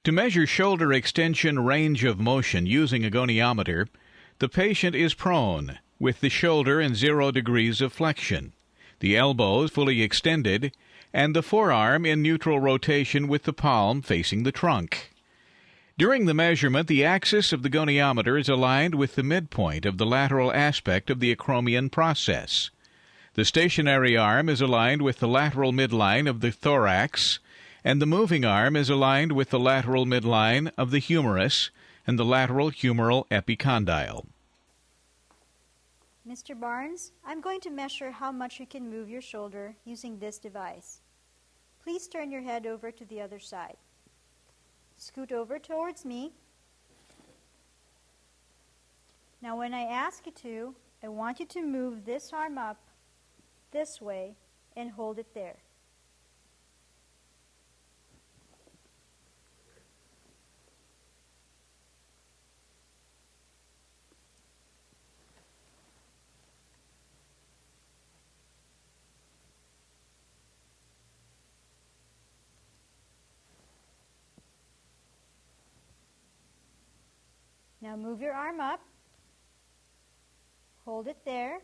To measure shoulder extension range of motion using a goniometer, the patient is prone, with the shoulder in 0 degrees of flexion, the elbows fully extended, and the forearm in neutral rotation with the palm facing the trunk. During the measurement, the axis of the goniometer is aligned with the midpoint of the lateral aspect of the acromion process. The stationary arm is aligned with the lateral midline of the thorax, and the moving arm is aligned with the lateral midline of the humerus and the lateral humeral epicondyle. Mr. Barnes, I'm going to measure how much you can move your shoulder using this device. Please turn your head over to the other side. Scoot over towards me. Now when I ask you to, I want you to move this arm up this way and hold it there. Now move your arm up, hold it there,